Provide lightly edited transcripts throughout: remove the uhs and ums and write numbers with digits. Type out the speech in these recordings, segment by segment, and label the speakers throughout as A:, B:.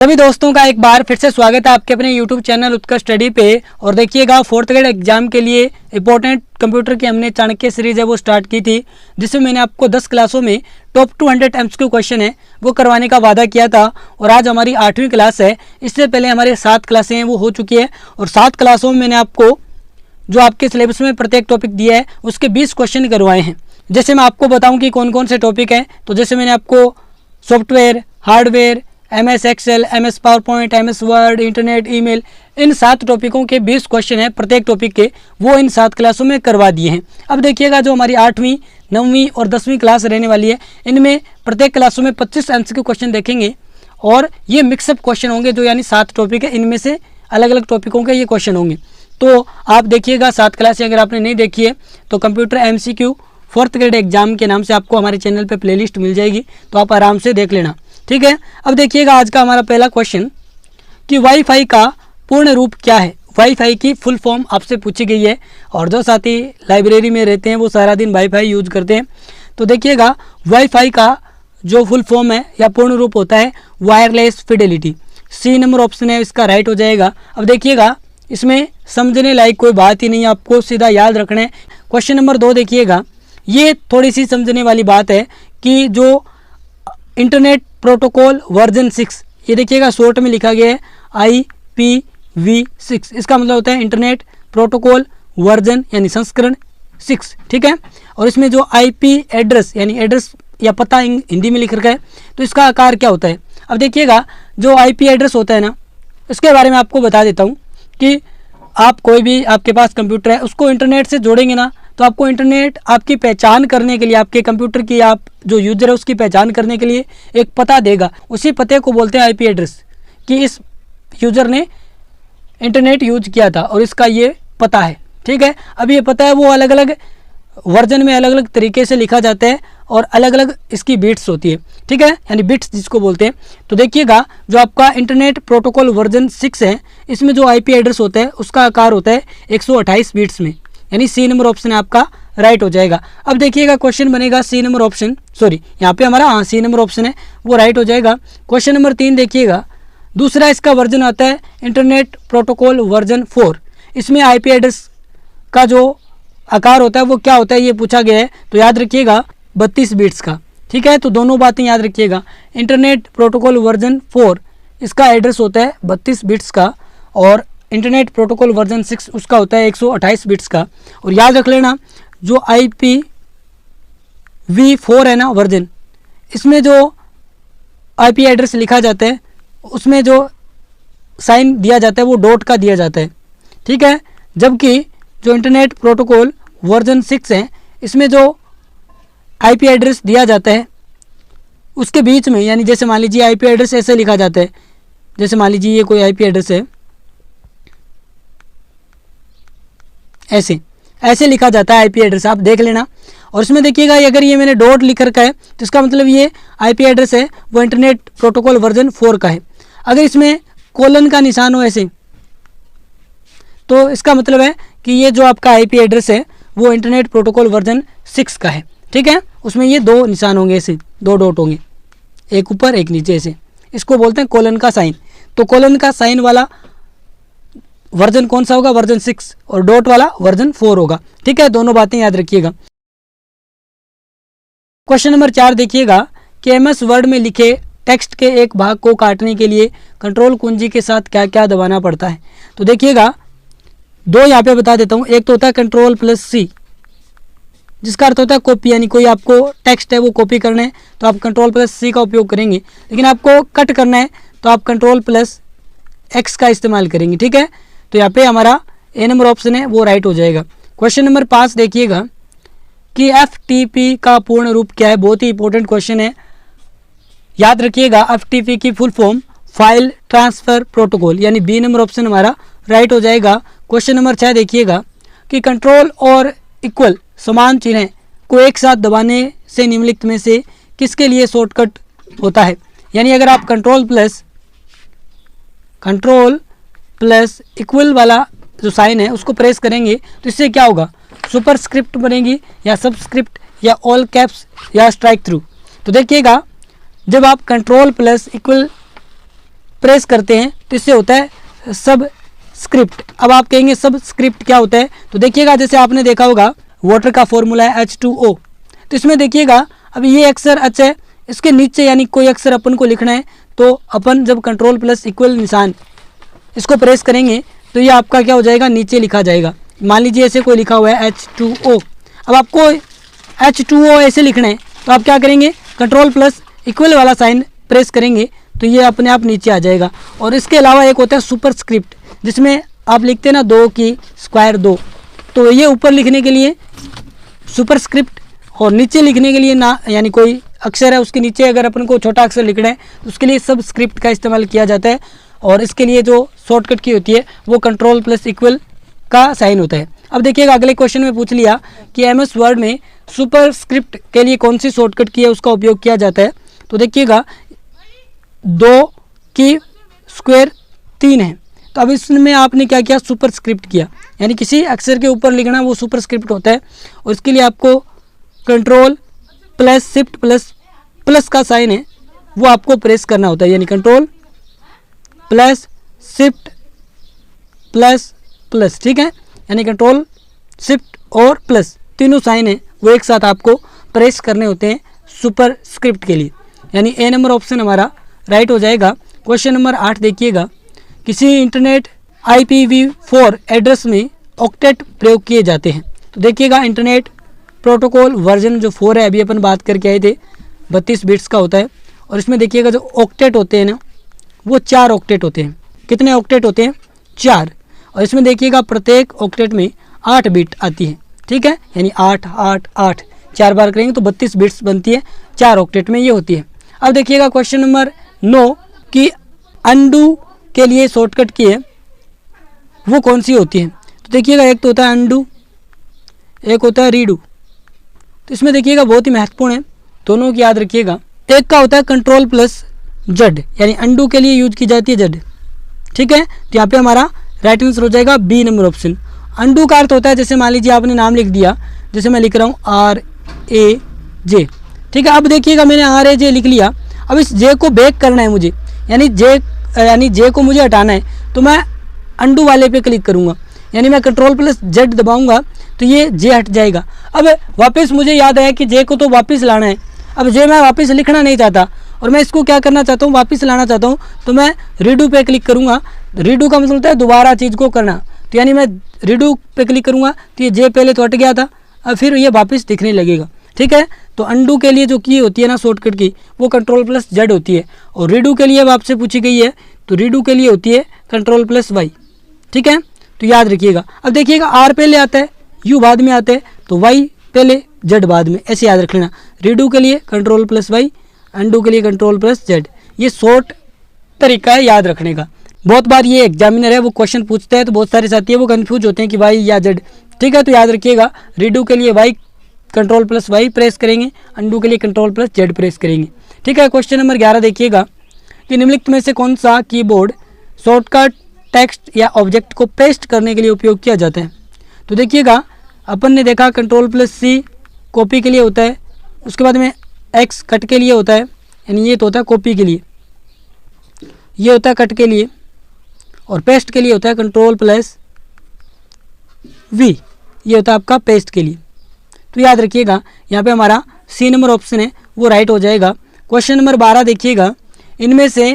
A: सभी दोस्तों का एक बार फिर से स्वागत है आपके अपने YouTube चैनल उत्कर्ष स्टडी पे। और देखिएगा 4th ग्रेड एग्जाम के लिए इंपॉर्टेंट कंप्यूटर की हमने चाणक्य सीरीज है वो स्टार्ट की थी, जिसमें मैंने आपको 10 क्लासों में टॉप 200 MCQ क्वेश्चन है वो करवाने का वादा किया था। और आज हमारी 8वीं क्लास है। इससे पहले हमारे 7 क्लासें हैं वो हो चुकी है और 7 क्लासों में मैंने आपको जो आपके सिलेबस में प्रत्येक टॉपिक दिया है उसके 20 क्वेश्चन करवाए हैं। जैसे मैं आपको बताऊँ कि कौन कौन से टॉपिक हैं, तो जैसे मैंने आपको software, hardware, MS Excel, MS PowerPoint, MS Word, internet, email, इन 7 टॉपिकों के 20 क्वेश्चन हैं प्रत्येक टॉपिक के, वो इन 7 क्लासों में करवा दिए हैं। अब देखिएगा जो हमारी 8वीं, 9वीं और 10वीं क्लास रहने वाली है, इनमें प्रत्येक क्लासों में 25 MCQ क्वेश्चन देखेंगे और ये मिक्सअप क्वेश्चन होंगे। जो यानी 7 टॉपिक है, इनमें से अलग अलग टॉपिकों के ये क्वेश्चन होंगे। तो आप देखिएगा 7 क्लासें अगर आपने नहीं देखी है तो computer MCQ 4th grade exam के नाम से आपको हमारे चैनल पे प्लेलिस्ट मिल जाएगी, तो आप आराम से देख लेना, ठीक है। अब देखिएगा आज का हमारा पहला क्वेश्चन कि वाईफाई का पूर्ण रूप क्या है। वाईफाई की फुल फॉर्म आपसे पूछी गई है और जो साथी लाइब्रेरी में रहते हैं वो सारा दिन वाईफाई यूज करते हैं। तो देखिएगा वाईफाई का जो फुल फॉर्म है या पूर्ण रूप होता है wireless Fidelity. C number option है इसका राइट हो जाएगा। अब देखिएगा इसमें समझने लायक कोई बात ही नहीं है, आपको सीधा याद रखना है। क्वेश्चन नंबर 2 देखिएगा, ये थोड़ी सी समझने वाली बात है कि जो इंटरनेट प्रोटोकॉल वर्जन 6, ये देखिएगा शॉर्ट में लिखा गया है IPv6, इसका मतलब होता है इंटरनेट प्रोटोकॉल वर्जन यानी संस्करण 6, ठीक है। और इसमें जो IP एड्रेस यानी एड्रेस या पता हिंदी में लिख रखा है, तो इसका आकार क्या होता है। अब देखिएगा जो IP एड्रेस होता है ना, इसके बारे में आपको बता देता हूँ कि आप कोई भी आपके पास कंप्यूटर है उसको इंटरनेट से जोड़ेंगे ना, तो आपको इंटरनेट आपकी पहचान करने के लिए, आपके कंप्यूटर की आप जो यूजर है उसकी पहचान करने के लिए एक पता देगा। उसी पते को बोलते हैं IP एड्रेस, कि इस यूजर ने इंटरनेट यूज किया था और इसका ये पता है, ठीक है। अब ये पता है वो अलग अलग वर्जन में अलग अलग तरीके से लिखा जाता है और अलग अलग इसकी बिट्स होती है, ठीक है, यानी बिट्स जिसको बोलते हैं। तो देखिएगा जो आपका इंटरनेट प्रोटोकॉल वर्जन 6 है, इसमें जो IP एड्रेस होता है उसका आकार होता है 128 बिट्स में, यानी C नंबर ऑप्शन आपका राइट हो जाएगा। अब देखिएगा क्वेश्चन बनेगा C नंबर ऑप्शन, सॉरी यहाँ पे हमारा C नंबर ऑप्शन है वो राइट हो जाएगा। क्वेश्चन नंबर 3 देखिएगा, दूसरा इसका वर्जन आता है इंटरनेट प्रोटोकॉल वर्जन 4। इसमें IP एड्रेस का जो आकार होता है वो क्या होता है ये पूछा गया है, तो याद रखिएगा 32 बिट्स का, ठीक है। तो दोनों बातें याद रखिएगा। इंटरनेट प्रोटोकॉल वर्जन 4 इसका एड्रेस होता है 32 बिट्स का और इंटरनेट प्रोटोकॉल वर्जन 6 उसका होता है 128 बिट्स का। और याद रख लेना जो IPv4 है ना वर्जन, इसमें जो IP एड्रेस लिखा जाता है उसमें जो साइन दिया जाता है वो डॉट का दिया जाता है, ठीक है। जबकि जो इंटरनेट प्रोटोकॉल वर्जन 6 है इसमें जो IP एड्रेस दिया जाता है उसके बीच में, यानी जैसे मान लीजिए IP एड्रेस ऐसे लिखा जाता है, जैसे मान लीजिए ये कोई IP एड्रेस है, ऐसे लिखा जाता है IP एड्रेस, आप देख लेना। और इसमें देखिएगा अगर ये मैंने डॉट लिख रखा है तो इसका मतलब ये IP एड्रेस है वो इंटरनेट प्रोटोकॉल वर्जन 4 का है। अगर इसमें कोलन का निशान हो ऐसे, तो इसका मतलब है कि ये जो आपका IP एड्रेस है वो इंटरनेट प्रोटोकॉल वर्जन 6 का है, ठीक है। उसमें ये 2 निशान होंगे, ऐसे 2 डॉट होंगे, एक ऊपर एक नीचे, ऐसे, इसको बोलते हैं कोलन का साइन। तो कोलन का साइन वाला वर्जन कौन सा होगा, वर्जन 6, और डॉट वाला वर्जन 4 होगा, ठीक है। दोनों बातें याद रखिएगा। क्वेश्चन नंबर 4 देखिएगा कि MS वर्ड में लिखे टेक्स्ट के एक भाग को काटने के लिए कंट्रोल कुंजी के साथ क्या क्या दबाना पड़ता है। तो देखिएगा 2 यहाँ पे बता देता हूँ। एक तो होता है Ctrl+C, जिसका अर्थ होता है कॉपी, यानी कोई आपको टेक्स्ट है वो कॉपी करना है तो आप Ctrl+C का उपयोग करेंगे, लेकिन आपको कट करना है तो आप Ctrl+X का इस्तेमाल करेंगे, ठीक है। तो यहाँ पे हमारा A नंबर ऑप्शन है वो राइट हो जाएगा। क्वेश्चन नंबर 5 देखिएगा कि FTP का पूर्ण रूप क्या है। बहुत ही इंपॉर्टेंट क्वेश्चन है, याद रखिएगा। FTP की full form file transfer protocol, यानी B नंबर ऑप्शन हमारा राइट हो जाएगा। क्वेश्चन नंबर 6 देखिएगा कि कंट्रोल और इक्वल समान चिन्ह को एक साथ दबाने से निम्नलिखित में से किसके लिए शॉर्टकट होता है। यानी अगर आप कंट्रोल प्लस इक्वल वाला जो साइन है उसको प्रेस करेंगे तो इससे क्या होगा, सुपरस्क्रिप्ट बनेगी या सबस्क्रिप्ट या ऑल कैप्स या स्ट्राइक थ्रू। तो देखिएगा जब आप कंट्रोल प्लस इक्वल प्रेस करते हैं तो इससे होता है सब स्क्रिप्ट। अब आप कहेंगे सब स्क्रिप्ट क्या होता है, तो देखिएगा जैसे आपने देखा होगा वाटर का फॉर्मूला है H2O, तो इसमें देखिएगा अब ये अक्षर H है, इसके नीचे यानी कोई अक्षर अपन को लिखना है तो अपन जब कंट्रोल प्लस इक्वल निशान इसको प्रेस करेंगे तो ये आपका क्या हो जाएगा, नीचे लिखा जाएगा। मान लीजिए ऐसे कोई लिखा हुआ है H2O, अब आपको H2O ऐसे लिखना है तो आप क्या करेंगे, कंट्रोल प्लस इक्वल वाला साइन प्रेस करेंगे तो ये अपने आप नीचे आ जाएगा। और इसके अलावा एक होता है सुपर स्क्रिप्ट, जिसमें आप लिखते हैं ना 2 की स्क्वायर 2, तो ये ऊपर लिखने के लिए सुपर स्क्रिप्ट और नीचे लिखने के लिए ना यानी कोई अक्षर है उसके नीचे अगर अपन को छोटा अक्षर लिखना है तो उसके लिए सब स्क्रिप्ट का इस्तेमाल किया जाता है। और इसके लिए जो शॉर्टकट की होती है वो कंट्रोल प्लस इक्वल का साइन होता है। अब देखिएगा अगले क्वेश्चन में पूछ लिया कि MS वर्ड में सुपर स्क्रिप्ट के लिए कौन सी शॉर्टकट की है उसका उपयोग किया जाता है, तो देखिएगा 2 की स्क्वायर 3 है, तो अब इसमें आपने क्या किया, सुपर स्क्रिप्ट किया, यानी किसी अक्षर के ऊपर लिखना वो सुपर स्क्रिप्ट होता है। और इसके लिए आपको कंट्रोल प्लस शिफ्ट प्लस का साइन है वो आपको प्रेस करना होता है, यानी कंट्रोल प्लस शिफ्ट प्लस, ठीक है, यानी कंट्रोल शिफ्ट और प्लस तीनों साइन है वो एक साथ आपको प्रेस करने होते हैं सुपर स्क्रिप्ट के लिए, यानी ए नंबर ऑप्शन हमारा राइट हो जाएगा। क्वेश्चन नंबर 8 देखिएगा, किसी इंटरनेट IPv4 एड्रेस में ऑक्टेट प्रयोग किए जाते हैं, तो देखिएगा इंटरनेट प्रोटोकॉल वर्जन जो 4 है, अभी अपन बात करके आए थे 32 बिट्स का होता है। और इसमें देखिएगा जो ऑक्टेट होते हैं ना वो 4 ऑक्टेट होते हैं। कितने ऑक्टेट होते हैं, 4। और इसमें देखिएगा प्रत्येक ऑक्टेट में 8 बिट आती है, ठीक है, यानी 8 8 8 4 बार करेंगे तो 32 बिट्स बनती है, 4 ऑक्टेट में ये होती है। अब देखिएगा क्वेश्चन नंबर 9 की अंडू के लिए शॉर्टकट की है वो कौन सी होती है, तो देखिएगा एक तो होता है अंडू, एक होता है रीडू। तो इसमें देखिएगा बहुत ही महत्वपूर्ण है, दोनों की याद रखिएगा। एक का होता है कंट्रोल प्लस जेड, यानी अंडू के लिए यूज की जाती है जेड, ठीक है, तो यहाँ पे हमारा राइट आंसर हो जाएगा बी नंबर ऑप्शन। अंडू का अर्थ होता है जैसे मान लीजिए आपने नाम लिख दिया, जैसे मैं लिख रहा हूँ RAJ, ठीक है। अब देखिएगा मैंने RAJ लिख लिया, अब इस जे को बैक करना है मुझे, यानी जे को मुझे हटाना है तो मैं अंडू वाले पे क्लिक करूँगा, यानी मैं कंट्रोल प्लस जेड दबाऊंगा तो ये जे हट जाएगा। अब वापस मुझे याद आया कि जे को तो वापस लाना है, अब जे मैं वापस लिखना नहीं चाहता और मैं इसको क्या करना चाहता हूँ, वापस लाना चाहता हूँ, तो मैं रीडू पे क्लिक करूँगा। रीडू का मतलब होता है दोबारा चीज़ को करना, तो यानी मैं रीडू पे क्लिक करूँगा तो ये जे पहले तो हट गया था, अब फिर ये वापस दिखने लगेगा, ठीक है। तो अंडू के लिए जो की होती है ना शॉर्टकट की वो कंट्रोल प्लस जेड होती है, और रीडू के लिए अब आपसे पूछी गई है तो रीडू के लिए होती है कंट्रोल प्लस वाई, ठीक है, तो याद रखिएगा। अब देखिएगा आर पहले आता है, यू बाद में आता है, तो वाई पहले जेड बाद में, ऐसे याद रख लेना। रीडू के लिए कंट्रोल प्लस वाई, अंडू के लिए कंट्रोल प्लस जेड, ये शॉर्ट तरीका है याद रखने का। बहुत बार ये एग्जामिनर है वो क्वेश्चन पूछते हैं तो बहुत सारे साथी है वो कंफ्यूज होते हैं कि वाई या जेड, ठीक है, तो याद रखिएगा रीडू के लिए Y control plus Y press करेंगे, अंडू के लिए कंट्रोल प्लस जेड प्रेस करेंगे, ठीक है। क्वेश्चन नंबर 11 देखिएगा कि निम्नलिखित में से कौन सा कीबोर्ड शॉर्टकट टेक्स्ट या ऑब्जेक्ट को पेस्ट करने के लिए उपयोग किया जाता है, तो देखिएगा अपन ने देखा कंट्रोल प्लस सी कॉपी के लिए होता है, उसके बाद में एक्स कट के लिए होता है, यानी ये तो होता है कॉपी के लिए, ये होता है कट के लिए, और पेस्ट के लिए होता है कंट्रोल प्लस वी, ये होता है आपका पेस्ट के लिए। तो याद रखिएगा यहाँ पे हमारा सी नंबर ऑप्शन है वो राइट हो जाएगा। क्वेश्चन नंबर 12 देखिएगा, इनमें से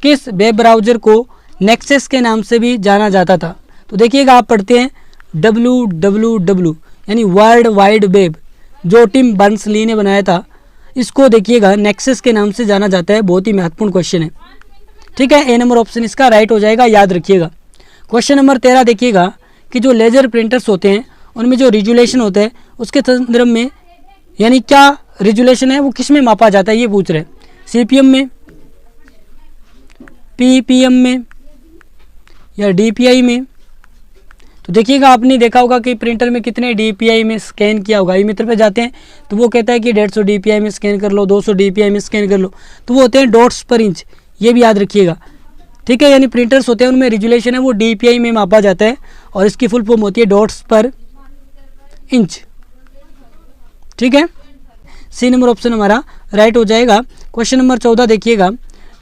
A: किस वेब ब्राउज़र को नेक्सस के नाम से भी जाना जाता था, तो देखिएगा आप पढ़ते हैं www यानी वर्ल्ड वाइड वेब, जो टिम बर्नर्स-ली ने बनाया था, इसको देखिएगा नेक्सस के नाम से जाना जाता है। बहुत ही महत्वपूर्ण क्वेश्चन है, ठीक है, ए नंबर ऑप्शन इसका राइट हो जाएगा, याद रखिएगा। क्वेश्चन नंबर 13 देखिएगा कि जो लेजर प्रिंटर्स होते हैं उनमें जो रिजोल्यूशन होता है उसके संदर्भ में यानी क्या रिजोल्यूशन है वो किस में मापा जाता है ये पूछ रहे हैं, CPM में, PPM में या DPI में। तो देखिएगा आपने देखा होगा कि प्रिंटर में कितने DPI में स्कैन किया होगा, ई-मित्र पे जाते हैं तो वो कहता है कि 150 DPI में स्कैन कर लो, 200 DPI में स्कैन कर लो, तो वो होते हैं डॉट्स पर इंच, ये भी याद रखिएगा, ठीक है। यानी प्रिंटर्स होते हैं उनमें रिजोल्यूशन है वो DPI में मापा जाता है और इसकी फुल फॉर्म होती है डॉट्स पर इंच, ठीक है। सी नंबर ऑप्शन हमारा राइट हो जाएगा। क्वेश्चन नंबर 14 देखिएगा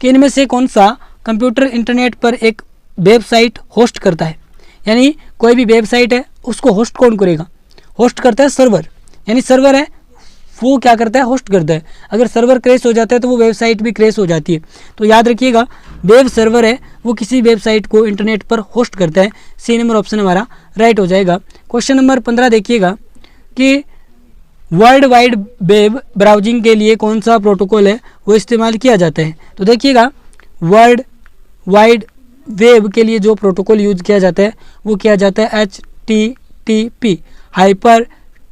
A: कि इनमें से कौन सा कंप्यूटर इंटरनेट पर एक वेबसाइट होस्ट करता है, यानी कोई भी वेबसाइट है उसको होस्ट कौन करेगा? होस्ट करता है सर्वर, यानी सर्वर है वो क्या करता है? होस्ट करता है। अगर सर्वर क्रैश हो जाता है तो वो वेबसाइट भी क्रैश हो जाती है। तो याद रखिएगा वेब सर्वर है वो किसी वेबसाइट को इंटरनेट पर होस्ट करता है। सी नंबर ऑप्शन हमारा राइट हो जाएगा। क्वेश्चन नंबर 15 देखिएगा कि वर्ल्ड वाइड वेब ब्राउजिंग के लिए कौन सा प्रोटोकॉल है वो इस्तेमाल किया जाता है? तो देखिएगा वर्ल्ड वाइड वेब के लिए जो प्रोटोकॉल यूज किया जाता है वो किया जाता है HTTP, hyper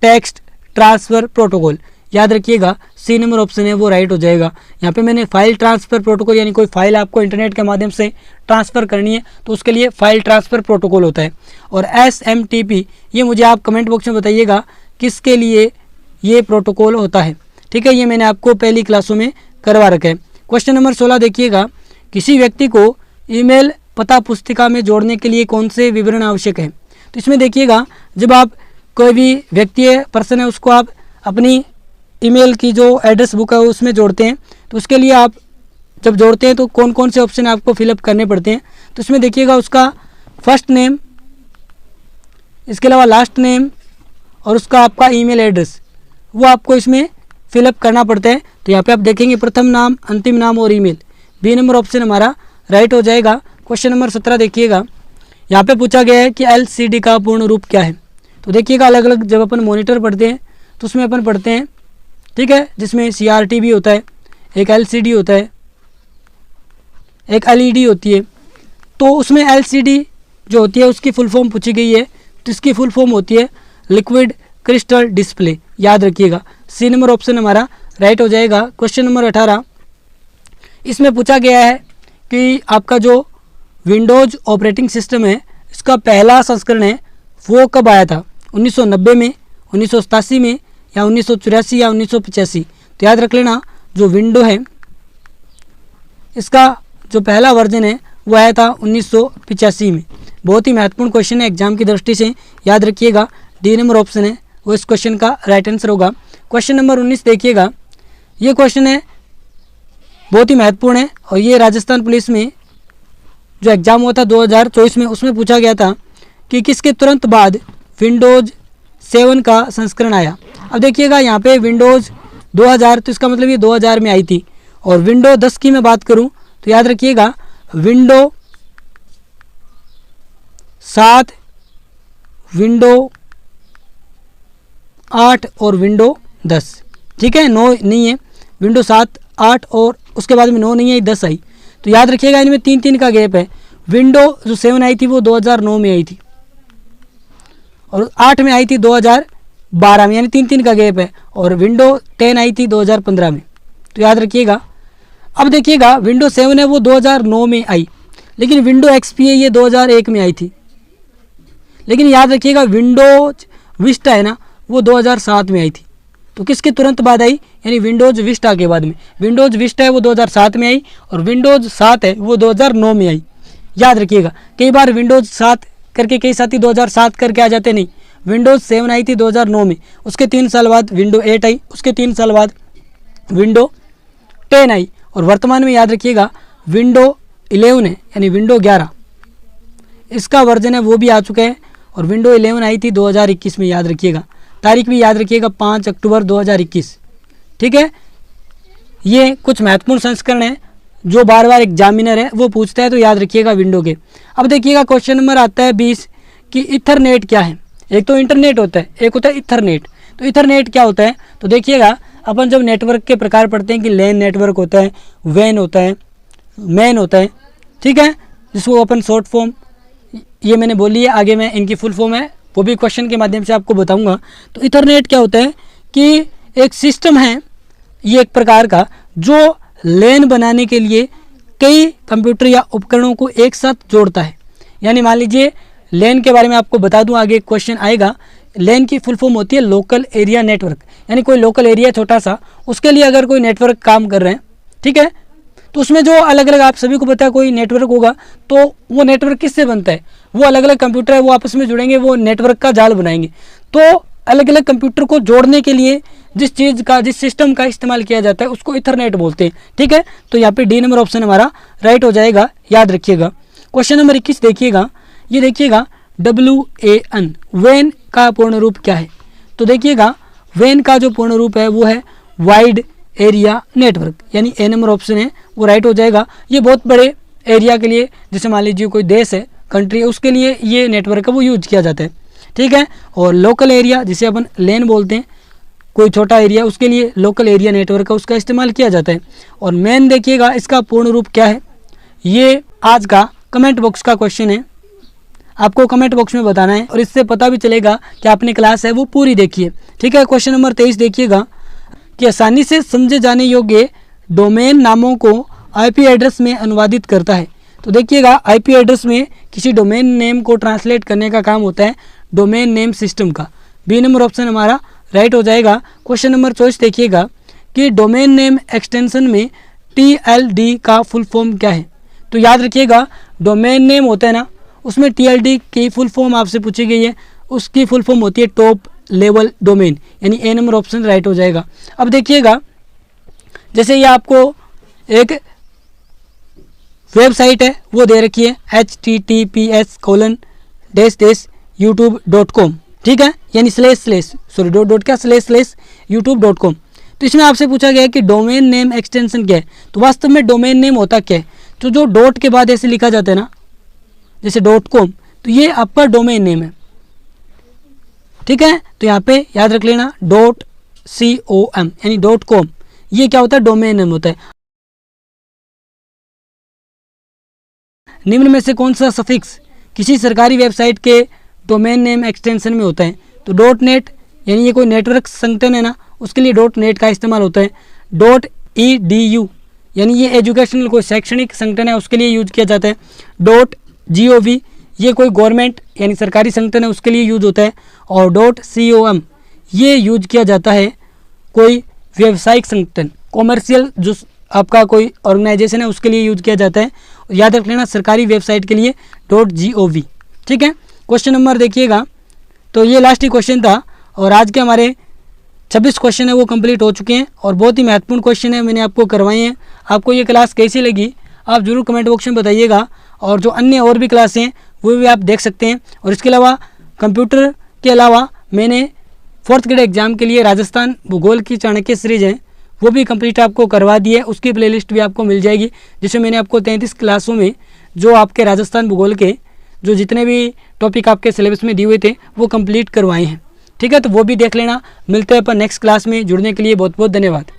A: text transfer protocol. याद रखिएगा सी नंबर ऑप्शन है वो राइट हो जाएगा। यहाँ पे मैंने फाइल ट्रांसफ़र प्रोटोकॉल, यानी कोई फाइल आपको इंटरनेट के माध्यम से ट्रांसफ़र करनी है तो उसके लिए फाइल ट्रांसफ़र प्रोटोकॉल होता है। और SMTP ये मुझे आप कमेंट बॉक्स में बताइएगा किसके लिए ये प्रोटोकॉल होता है। ठीक है, ये मैंने आपको पहली क्लासों में करवा रखा है। क्वेश्चन नंबर 16 देखिएगा, किसी व्यक्ति को ईमेल पता पुस्तिका में जोड़ने के लिए कौन से विवरण आवश्यक है? तो इसमें देखिएगा जब आप कोई भी व्यक्ति है, पर्सन है, उसको आप अपनी ईमेल की जो एड्रेस बुक है उसमें जोड़ते हैं तो उसके लिए आप जब जोड़ते हैं तो कौन कौन से ऑप्शन आपको फिलअप करने पड़ते हैं? तो इसमें देखिएगा उसका फर्स्ट नेम, इसके अलावा लास्ट नेम और उसका आपका ईमेल एड्रेस वो आपको इसमें फिलअप करना पड़ता है। तो यहाँ पे आप देखेंगे प्रथम नाम, अंतिम नाम और ईमेल। बी नंबर ऑप्शन हमारा राइट हो जाएगा। क्वेश्चन नंबर 17 देखिएगा, यहाँ पे पूछा गया है कि LCD का पूर्ण रूप क्या है? तो देखिएगा अलग अलग जब अपन मॉनिटर पढ़ते हैं तो उसमें अपन पढ़ते हैं, ठीक है, जिसमें CRT भी होता है, एक LCD होता है, एक LED होती है। तो उसमें LCD जो होती है उसकी फुल फॉर्म पूछी गई है तो इसकी फुल फॉर्म होती है लिक्विड क्रिस्टल डिस्प्ले। याद रखिएगा सी नंबर ऑप्शन हमारा राइट हो जाएगा। क्वेश्चन नंबर 18, इसमें पूछा गया है कि आपका जो विंडोज़ ऑपरेटिंग सिस्टम है इसका पहला संस्करण है वो कब आया था? 1990 में, 1987 में, या 1984 या 1985? तो याद रख लेना जो विंडो है इसका जो पहला वर्जन है वो आया था 1985 में। बहुत ही महत्वपूर्ण क्वेश्चन है एग्जाम की दृष्टि से, याद रखिएगा डी नंबर ऑप्शन है वो इस क्वेश्चन का राइट आंसर होगा। क्वेश्चन नंबर 19 देखिएगा, ये क्वेश्चन है बहुत ही महत्वपूर्ण है और ये राजस्थान पुलिस में जो एग्ज़ाम हुआ था 2024 में उसमें पूछा गया था कि किसके तुरंत बाद विंडोज़ 7 का संस्करण आया? अब देखिएगा यहाँ पे विंडोज़ 2000 तो इसका मतलब ये 2000 में आई थी। और विंडो 10 की मैं बात करूँ तो याद रखिएगा विंडो 7, विंडो 8 और विंडो 10, ठीक है, 9 नहीं है, विंडो 7, 8 और उसके बाद में 9 नहीं है, 10 आई। तो याद रखिएगा इनमें 3 का गैप है। विंडो जो 7 आई थी वो 2009 में आई थी और 8 में आई थी 2012 में, यानी 3 का गैप है। और विंडो 10 आई थी 2015 में। तो याद रखिएगा। अब देखिएगा विंडो 7 है वो 2009 में आई, लेकिन विंडो XP है ये 2001 में आई थी। लेकिन याद रखिएगा विंडोज विस्टा है ना वो 2007 में आई थी। तो किसके तुरंत बाद आई? यानी विंडोज़ विस्टा के बाद में। विंडोज़ विस्टा है वो 2007 में आई और विंडोज़ 7 है वो 2009 में आई। याद रखिएगा कई बार विंडोज़ 7 करके कई साथी 2007 करके आ जाते, नहीं, विंडोज़ 7 आई थी 2009 में, उसके 3 साल बाद विंडो 8 आई, उसके 3 साल बाद विंडो 10 आई और वर्तमान में याद रखिएगा विंडो 11 है, यानी विंडो 11 इसका वर्जन है वो भी आ चुका है। और विंडो 11 आई थी 2021 में, याद रखिएगा, तारीख भी याद रखिएगा 5 अक्टूबर 2021, ठीक है। ये कुछ महत्वपूर्ण संस्करण है जो बार बार एग्जामिनर है वो पूछता है, तो याद रखिएगा विंडो के। अब देखिएगा क्वेश्चन नंबर आता है 20 कि इथरनेट क्या है? एक तो इंटरनेट होता है, एक होता है इथरनेट। तो इथरनेट क्या होता है? तो देखिएगा अपन जब नेटवर्क के प्रकार पढ़ते हैं कि लैन नेटवर्क होता है, वैन होता है, मैन होता है, ठीक है, जिसको अपन शॉर्ट फॉर्म ये मैंने बोली है, आगे मैं इनकी फुल फॉर्म है वो भी क्वेश्चन के माध्यम से आपको बताऊंगा। तो इथरनेट क्या होता है कि एक सिस्टम है ये एक प्रकार का जो लैन बनाने के लिए कई कंप्यूटर या उपकरणों को एक साथ जोड़ता है। यानी मान लीजिए लैन के बारे में आपको बता दूं, आगे एक क्वेश्चन आएगा। लैन की फुल फॉर्म होती है लोकल एरिया नेटवर्क, यानी कोई लोकल एरिया छोटा सा, उसके लिए अगर कोई नेटवर्क काम कर रहे हैं, ठीक है, तो उसमें जो अलग अलग आप सभी को पता है कोई नेटवर्क होगा, तो वो नेटवर्क किससे बनता है? वो अलग अलग कंप्यूटर है वो आपस में जुड़ेंगे, वो नेटवर्क का जाल बनाएंगे। तो अलग अलग कंप्यूटर को जोड़ने के लिए जिस चीज़ का, जिस सिस्टम का इस्तेमाल किया जाता है उसको इथरनेट बोलते हैं। ठीक है, तो यहाँ पे डी नंबर ऑप्शन हमारा राइट हो जाएगा, याद रखिएगा। क्वेश्चन नंबर 21 देखिएगा, ये देखिएगा WAN वैन का पूर्ण रूप क्या है। तो देखिएगा वैन का जो पूर्ण रूप है वो है वाइड एरिया नेटवर्क, यानी ए नंबर ऑप्शन है वो राइट हो जाएगा। ये बहुत बड़े एरिया के लिए, जैसे मान लीजिए कोई देश है, कंट्री है, उसके लिए ये नेटवर्क है वो यूज किया जाता है। ठीक है, और लोकल एरिया जिसे अपन लैन बोलते हैं, कोई छोटा एरिया, उसके लिए लोकल एरिया नेटवर्क का उसका इस्तेमाल किया जाता है। और मेन देखिएगा इसका पूर्ण रूप क्या है, ये आज का कमेंट बॉक्स का क्वेश्चन है, आपको कमेंट बॉक्स में बताना है और इससे पता भी चलेगा कि आपने क्लास है वो पूरी देखी है। ठीक है, क्वेश्चन नंबर 23 देखिएगा कि आसानी से समझे जाने योग्य डोमेन नामों को IP एड्रेस में अनुवादित करता है। तो देखिएगा IP एड्रेस में किसी डोमेन नेम को ट्रांसलेट करने का काम होता है डोमेन नेम सिस्टम का। बी नंबर ऑप्शन हमारा राइट हो जाएगा। क्वेश्चन नंबर 24 देखिएगा कि डोमेन नेम एक्सटेंशन में TLD का फुल फॉर्म क्या है। तो याद रखिएगा डोमेन नेम होता है ना, उसमें TLD की फुल फॉर्म आपसे पूछी गई है, उसकी फुल फॉर्म होती है टॉप लेवल डोमेन, यानी ए नंबर ऑप्शन राइट हो जाएगा। अब देखिएगा जैसे ये आपको एक वेबसाइट है वो दे रखी है https://youtube.com, ठीक है, यानी //youtube.com। तो इसमें आपसे पूछा गया है कि डोमेन नेम एक्सटेंशन क्या है। तो वास्तव में डोमेन नेम होता क्या है, तो जो डॉट के बाद ऐसे लिखा जाता है ना, जैसे .com, तो ये आपका डोमेन नेम है। ठीक है, तो यहाँ पे याद रख लेना .com यानी .com, ये क्या होता है, डोमेन नेम होता है। निम्न में से कौन सा सफिक्स किसी सरकारी वेबसाइट के डोमेन नेम एक्सटेंशन में होता है। तो .net यानी ये कोई नेटवर्क संगठन है ना, उसके लिए .net का इस्तेमाल होता है। .edu यानी ये एजुकेशनल कोई शैक्षणिक संगठन है उसके लिए यूज किया जाता है। .gov ये कोई गवर्नमेंट यानी सरकारी संगठन है उसके लिए यूज होता है। और .com ये यूज किया जाता है कोई व्यावसायिक संगठन, कॉमर्शियल जो आपका कोई ऑर्गेनाइजेशन है उसके लिए यूज किया जाता है। याद रख लेना सरकारी वेबसाइट के लिए .gov। ठीक है, क्वेश्चन नंबर देखिएगा, तो ये लास्ट ही क्वेश्चन था और आज के हमारे 26 क्वेश्चन है वो कंप्लीट हो चुके हैं और बहुत ही महत्वपूर्ण क्वेश्चन है मैंने आपको करवाए हैं। आपको ये क्लास कैसी लगी आप ज़रूर कमेंट बॉक्स में बताइएगा और जो अन्य और भी क्लासें हैं वो भी आप देख सकते हैं। और इसके अलावा कंप्यूटर के अलावा मैंने 4th ग्रेड एग्जाम के लिए राजस्थान भूगोल की चाणक्य सीरीज है वो भी कंप्लीट आपको करवा दी है, उसकी प्लेलिस्ट भी आपको मिल जाएगी, जिसमें मैंने आपको 33 क्लासों में जो आपके राजस्थान भूगोल के जो जितने भी टॉपिक आपके सिलेबस में दिए हुए थे वो कंप्लीट करवाए हैं। ठीक है, तो वो भी देख लेना। मिलते हैं अपन नेक्स्ट क्लास में, जुड़ने के लिए बहुत बहुत धन्यवाद।